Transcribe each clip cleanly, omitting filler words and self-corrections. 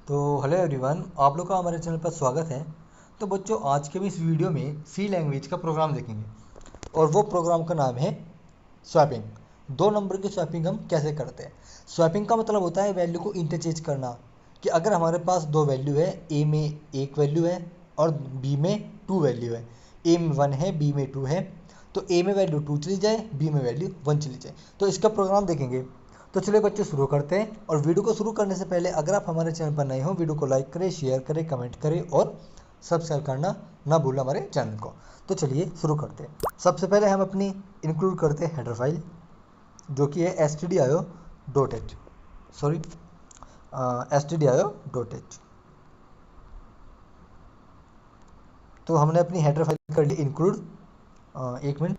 तो hello everyone, आप लोग का हमारे चैनल पर स्वागत है। तो बच्चों, आज के भी इस वीडियो में सी लैंग्वेज का प्रोग्राम देखेंगे और वो प्रोग्राम का नाम है स्वैपिंग। 2 नंबर की स्वैपिंग हम कैसे करते हैं। स्वैपिंग का मतलब होता है वैल्यू को इंटरचेंज करना। कि अगर हमारे पास 2 वैल्यू है, ए में 1 वैल्यू है और बी में 2 वैल्यू है। ए में 1 है, बी में 2 है, तो ए में वैल्यू 2 चली जाए, बी में वैल्यू 1 चली जाए। तो इसका प्रोग्राम देखेंगे। तो चलिए बच्चे, शुरू करते हैं। और वीडियो को शुरू करने से पहले अगर आप हमारे चैनल पर नए हो, वीडियो को लाइक करें, शेयर करें, कमेंट करें और सब्सक्राइब करना ना भूलें हमारे चैनल को। तो चलिए शुरू करते हैं। सबसे पहले हम अपनी इंक्लूड करते हैं हेडर फाइल, जो कि है stdio.h, सॉरी stdio.h। तो हमने अपनी हेडर फाइल कर ली इंक्लूड। 1 मिनट,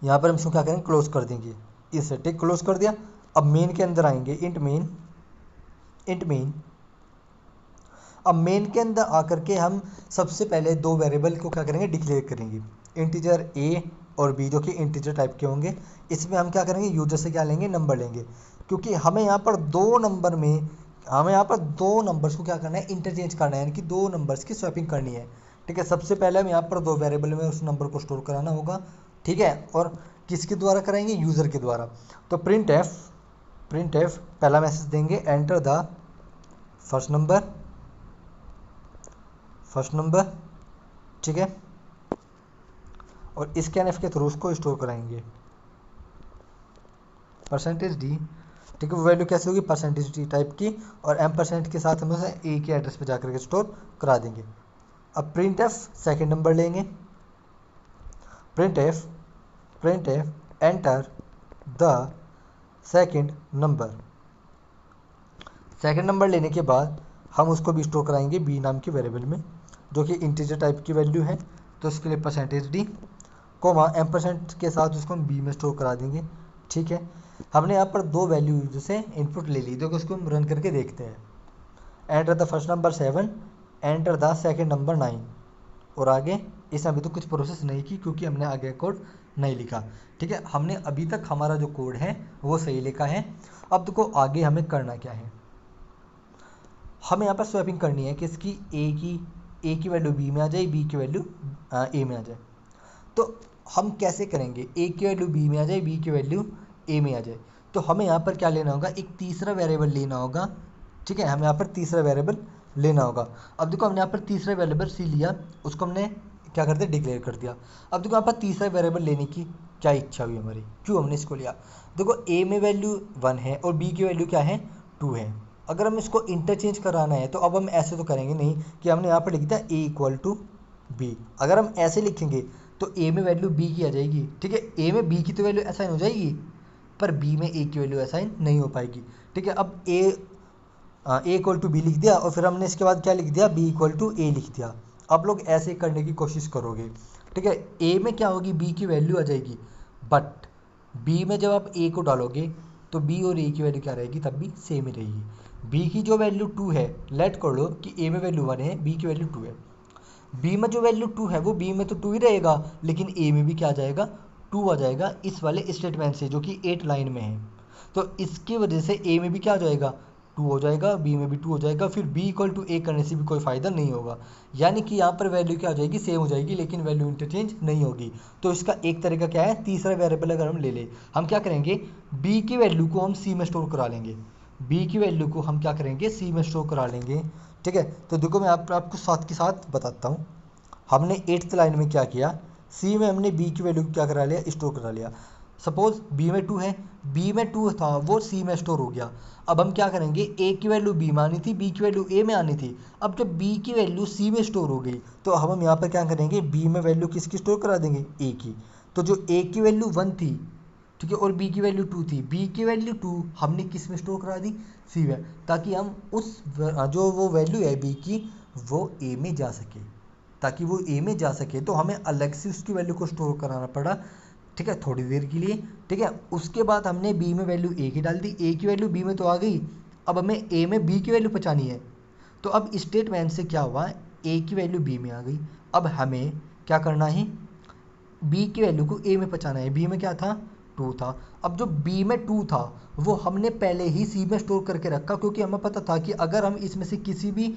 यहाँ पर हम इसको क्या करेंगे, क्लोज कर देंगे। इस टिक क्लोज कर दिया। अब मेन के अंदर आएंगे, इंट मेन। अब मेन के अंदर आकर के हम सबसे पहले 2 वेरिएबल को क्या करेंगे, डिक्लेयर करेंगे। इंटीजर ए और बी, जो कि इंटीजर टाइप के होंगे। इसमें हम क्या करेंगे, यूजर से क्या लेंगे, नंबर लेंगे। क्योंकि हमें यहाँ पर 2 नंबर्स को क्या करना है, इंटरचेंज करना है, यानी कि 2 नंबर्स की स्वैपिंग करनी है। ठीक है, सबसे पहले हम यहाँ पर 2 वेरिएबल में उस नंबर को स्टोर कराना होगा। ठीक है, और किसके द्वारा कराएंगे, यूज़र के द्वारा। तो प्रिंट एफ पहला मैसेज देंगे, एंटर द फर्स्ट नंबर। ठीक है, और स्कैनएफ के थ्रू उसको स्टोर कराएंगे, %d। ठीक है, वो वैल्यू कैसे होगी, %d टाइप की, और % के साथ हम उसे ए के एड्रेस पे जाकर के स्टोर करा देंगे। अब प्रिंट एफ सेकेंड नंबर लेंगे, print F enter the second number. Second number लेने के बाद हम उसको भी स्टोर कराएंगे बी नाम की वेरिएबल में, जो कि इंटीजर टाइप की वैल्यू है। तो उसके लिए %d, % के साथ उसको हम बी में स्टोर करा देंगे। ठीक है, हमने यहाँ पर 2 वैल्यू से इनपुट ले ली, तो उसको हम रन करके देखते हैं। Enter the first number 7, enter the second number 9। और आगे इसने अभी तो कुछ प्रोसेस नहीं की, क्योंकि हमने आगे कोड नहीं लिखा। ठीक है, हमने अभी तक हमारा जो कोड है वो सही लिखा है। अब देखो आगे हमें करना क्या है। हमें यहाँ पर स्वैपिंग करनी है किसकी, ए की वैल्यू बी में आ जाए, बी की वैल्यू ए में आ जाए। तो हम कैसे करेंगे, ए की वैल्यू बी में आ जाए, बी की वैल्यू ए में आ जाए। तो हमें यहाँ पर क्या लेना होगा, एक तीसरा वेरिएबल लेना होगा। ठीक है, हमें यहाँ पर तीसरा वेरिएबल लेना होगा। अब देखो हमने यहाँ पर तीसरा वेरिएबल सी लिया, उसको हमने क्या कर दिया, डिक्लेयर कर दिया। अब देखो यहाँ पर तीसरा वेरिएबल लेने की क्या इच्छा हुई हमारी, क्यों हमने इसको लिया। देखो ए में वैल्यू 1 है और बी की वैल्यू क्या है, 2 है। अगर हम इसको इंटरचेंज कराना है तो अब हम ऐसे तो करेंगे नहीं कि हमने यहाँ पर लिख दिया ए इक्वल टू बी। अगर हम ऐसे लिखेंगे तो ए में वैल्यू बी की आ जाएगी। ठीक है, ए में बी की तो वैल्यू असाइन हो जाएगी, पर बी में ए की वैल्यू असाइन नहीं हो पाएगी। ठीक है, अब ए इक्वल टू बी लिख दिया और फिर हमने इसके बाद क्या लिख दिया, बी इक्वल टू ए लिख दिया। आप लोग ऐसे करने की कोशिश करोगे। ठीक है, ए में क्या होगी, बी की वैल्यू आ जाएगी, बट बी में जब आप ए को डालोगे तो बी और ए की वैल्यू क्या रहेगी, तब भी सेम ही रहेगी। बी की जो वैल्यू 2 है, लेट कर लो कि ए में वैल्यू 1 है, बी की वैल्यू 2 है। बी में जो वैल्यू 2 है वो बी में तो 2 ही रहेगा, लेकिन ए में भी क्या आ जाएगा, 2 आ जाएगा, इस वाले स्टेटमेंट से, जो कि 8 लाइन में है। तो इसकी वजह से ए में भी क्या हो जाएगा, 2 हो जाएगा, बी में भी 2 हो जाएगा। फिर बी इक्वल टू ए करने से भी कोई फ़ायदा नहीं होगा, यानी कि यहाँ पर वैल्यू क्या हो जाएगी, सेम हो जाएगी, लेकिन वैल्यू इंटरचेंज नहीं होगी। तो इसका एक तरीका क्या है, तीसरा वेरिएबल अगर हम ले लें, हम क्या करेंगे, बी की वैल्यू को हम सी में स्टोर करा लेंगे। बी की वैल्यू को हम क्या करेंगे, सी में स्टोर करा लेंगे। ठीक है, तो देखो मैं आपको साथ के साथ बताता हूँ। हमने 8th लाइन में क्या किया, सी में हमने बी की वैल्यू क्या करा लिया, स्टोर करा लिया। सपोज बी में 2 है, बी में 2 था, वो सी में स्टोर हो गया। अब हम क्या करेंगे, ए की वैल्यू बी में आनी थी, बी की वैल्यू ए में आनी थी। अब जब बी की वैल्यू सी में स्टोर हो गई, तो अब हम यहाँ पर क्या करेंगे, बी में वैल्यू किसकी स्टोर करा देंगे, ए की। तो जो ए की वैल्यू 1 थी, ठीक है, और बी की वैल्यू 2 थी, बी की वैल्यू 2 हमने किस में स्टोर करा दी, सी में, ताकि हम उस जो वो वैल्यू है बी की, वो ए में जा सके। ताकि वो ए में जा सके तो हमें अलग से उसकी वैल्यू को स्टोर कराना पड़ा। ठीक है, थोड़ी देर के लिए। ठीक है, उसके बाद हमने बी में वैल्यू ए की डाल दी, ए की वैल्यू बी में तो आ गई, अब हमें ए में बी की वैल्यू पहुँचानी है। तो अब स्टेटमेंट से क्या हुआ, ए की वैल्यू बी में आ गई। अब हमें क्या करना है, बी की वैल्यू को ए में पहुँचाना है। बी में क्या था, 2 था। अब जो बी में 2 था वो हमने पहले ही सी में स्टोर करके रखा, क्योंकि हमें पता था कि अगर हम इसमें से किसी भी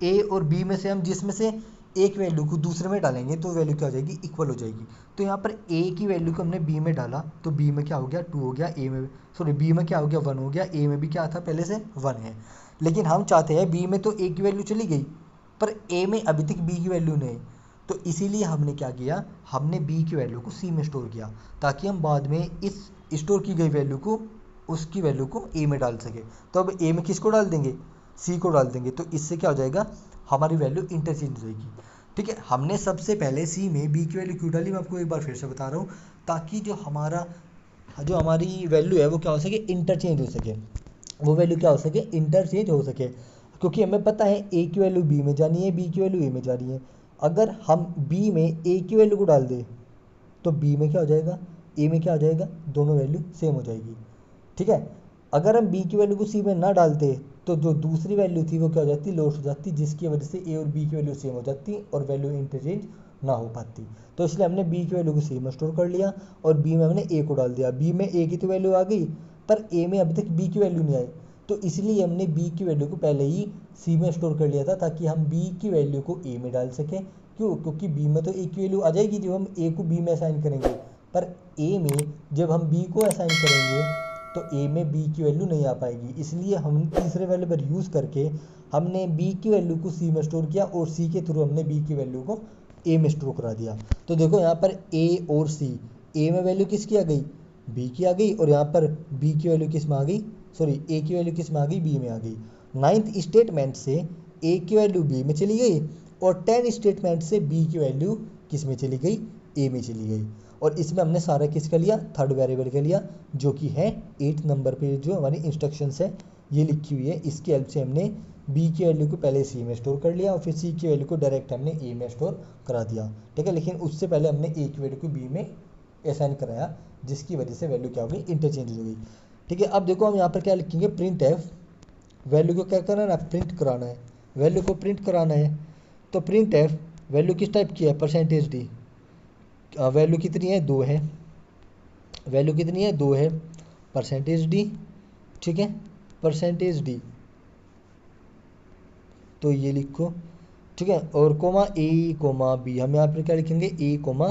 ए और बी में से हम जिसमें से एक वैल्यू को दूसरे में डालेंगे तो वैल्यू क्या हो जाएगी, इक्वल हो जाएगी। तो यहाँ पर ए की वैल्यू को हमने बी में डाला तो बी में क्या हो गया 2 हो गया, ए में सॉरी बी में क्या हो गया 1 हो गया, ए में भी क्या था पहले से 1 है। लेकिन हम चाहते हैं बी में तो ए की वैल्यू चली गई पर ए में अभी तक बी की वैल्यू नहीं, तो इसीलिए हमने क्या किया, हमने बी की वैल्यू को सी में स्टोर किया ताकि हम बाद में इस स्टोर की गई वैल्यू को उसकी वैल्यू को ए में डाल सके। तो अब ए में किसको डाल देंगे, सी को डाल देंगे, तो इससे क्या हो जाएगा, हमारी वैल्यू इंटरचेंज हो जाएगी। ठीक है, हमने सबसे पहले सी में बी की वैल्यू क्यों डाली, मैं आपको एक बार फिर से बता रहा हूँ, ताकि जो हमारी वैल्यू है वो क्या हो सके, इंटरचेंज हो सके, वो वैल्यू क्या हो सके, इंटरचेंज हो सके। क्योंकि हमें पता है ए की वैल्यू बी में जानी है, बी की वैल्यू ए में जानी है। अगर हम बी में ए की वैल्यू को डाल दें तो बी में क्या हो जाएगा, ए में क्या हो जाएगा, दोनों वैल्यू सेम हो जाएगी। ठीक है, अगर हम बी की वैल्यू को सी में ना डालते तो जो दूसरी वैल्यू थी वो क्या हो जाती, लॉस्ट हो जाती, जिसकी वजह से ए और बी की वैल्यू सेम हो जाती और वैल्यू इंटरचेंज ना हो पाती। तो इसलिए हमने बी की वैल्यू को सी में स्टोर कर लिया और बी में हमने ए को डाल दिया। बी में ए की तो वैल्यू आ गई पर ए में अभी तक बी की वैल्यू नहीं आई, तो इसलिए हमने बी की वैल्यू को पहले ही सी में स्टोर कर लिया था ताकि हम बी की वैल्यू को ए में डाल सकें। क्यों, क्योंकि बी में तो ए की वैल्यू आ जाएगी जब हम ए को बी में असाइन करेंगे, पर ए में जब हम बी को असाइन करेंगे तो ए में बी की वैल्यू नहीं आ पाएगी। इसलिए हम तीसरे वेरिएबल यूज़ करके हमने बी की वैल्यू को सी में स्टोर किया और सी के थ्रू हमने बी की वैल्यू को ए में स्टोर करा दिया। तो देखो यहाँ पर ए और सी, ए में वैल्यू किसकी आ गई, बी की आ गई, और यहाँ पर बी की वैल्यू किस में आ गई, सॉरी ए की वैल्यू किस में आ गई, बी में आ गई। 9th स्टेटमेंट से ए की वैल्यू बी में चली गई और 10 स्टेटमेंट से बी की वैल्यू किस में चली गई, ए में चली गई। और इसमें हमने सारा किसका लिया, थर्ड वेरिएबल का लिया, जो कि है 8 नंबर पे जो हमारी इंस्ट्रक्शंस है ये लिखी हुई है। इसकी हेल्प से हमने बी की वैल्यू को पहले सी में स्टोर कर लिया और फिर सी की वैल्यू को डायरेक्ट हमने ए में स्टोर करा दिया। ठीक है, लेकिन उससे पहले हमने ए की वैल्यू को बी में असाइन कराया, जिसकी वजह से वैल्यू क्या हो गई, इंटरचेंज हो गई। ठीक है, अब देखो हम यहाँ पर क्या लिखेंगे, प्रिंट एफ, वैल्यू को क्या करना है, प्रिंट कराना है, वैल्यू को प्रिंट कराना है। तो प्रिंट एफ वैल्यू किस टाइप की है, परसेंटेज डी, वैल्यू कितनी है, 2 है, वैल्यू कितनी है, 2 है, परसेंटेज डी। ठीक है, परसेंटेज डी, तो ये लिखो। ठीक है, और कोमा ए कोमा बी, हम यहाँ पर क्या लिखेंगे, ए कोमा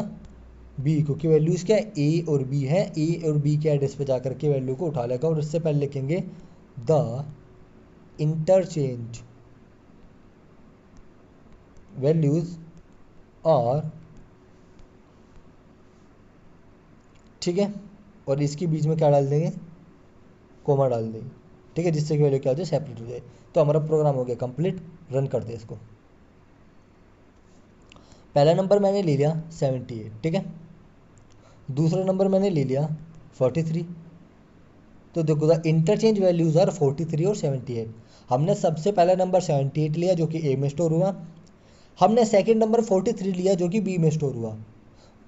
बी, क्योंकि वैल्यूज क्या है, ए और बी है, ए और बी के एड्रेस पे जाकर के वैल्यू को उठा लेगा। और इससे पहले लिखेंगे द इंटरचेंज वैल्यूज आर, ठीक है, और इसके बीच में क्या डाल देंगे, कोमा डाल देंगे। ठीक है, जिससे कि वैल्यू क्या हो जाए, सेपरेट हो जाए। तो हमारा प्रोग्राम हो गया कंप्लीट, रन कर दे इसको। पहला नंबर मैंने ले लिया 78, ठीक है, दूसरा नंबर मैंने ले लिया 43। तो देखो द इंटरचेंज वैल्यूज आर 43 और 78। हमने सबसे पहला नंबर 78 लिया जो कि ए में स्टोर हुआ, हमने सेकंड नंबर 43 लिया जो कि बी में स्टोर हुआ,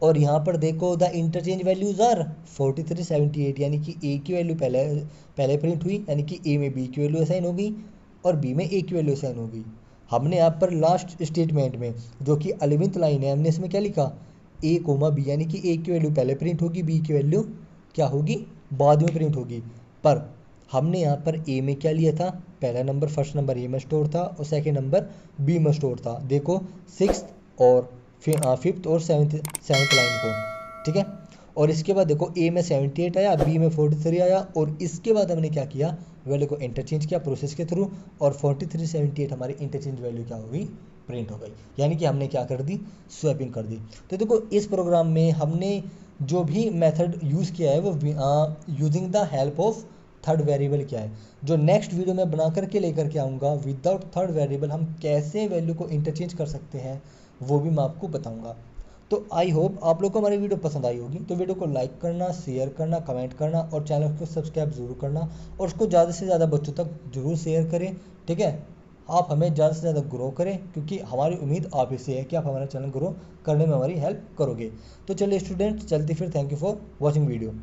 और यहाँ पर देखो द इंटरचेंज वैल्यूज आर 43 78, यानी कि ए की वैल्यू पहले प्रिंट हुई, यानी कि ए में बी की वैल्यू असाइन हो गई और बी में ए की वैल्यू असाइन हो गई। हमने यहाँ पर लास्ट स्टेटमेंट में जो कि 11th लाइन है, हमने इसमें क्या लिखा, ए कोमा बी, यानी कि ए की वैल्यू पहले प्रिंट होगी, बी की वैल्यू क्या होगी, बाद में प्रिंट होगी। पर हमने यहाँ पर ए में क्या लिया था, पहला नंबर फर्स्ट नंबर ए में स्टोर था और सेकंड नंबर बी में स्टोर था। देखो 6th और 5th और 7th लाइन को। ठीक है, और इसके बाद देखो ए में 78 आया, बी में 43 आया, और इसके बाद हमने क्या किया, वैल्यू को इंटरचेंज किया प्रोसेस के थ्रू, और 43 78 हमारी इंटरचेंज वैल्यू क्या हो गई, प्रिंट हो गई। यानी कि हमने क्या कर दी, स्वैपिंग कर दी। तो देखो इस प्रोग्राम में हमने जो भी मेथड यूज़ किया है वो using the help of third variable किया है। जो नेक्स्ट वीडियो में बना करके लेकर के आऊँगा, विदाउट थर्ड वेरिएबल हम कैसे वैल्यू को इंटरचेंज कर सकते हैं वो भी मैं आपको बताऊँगा। तो आई होप आप लोग को हमारी वीडियो पसंद आई होगी। तो वीडियो को लाइक करना, शेयर करना, कमेंट करना और चैनल को सब्सक्राइब जरूर करना, और उसको ज़्यादा से ज़्यादा बच्चों तक जरूर शेयर करें। ठीक है, आप हमें ज़्यादा से ज़्यादा ग्रो करें, क्योंकि हमारी उम्मीद आप ही से है कि आप हमारा चैनल ग्रो करने में हमारी हेल्प करोगे। तो चलिए स्टूडेंट्स, चलते फिर, thank you for watching video.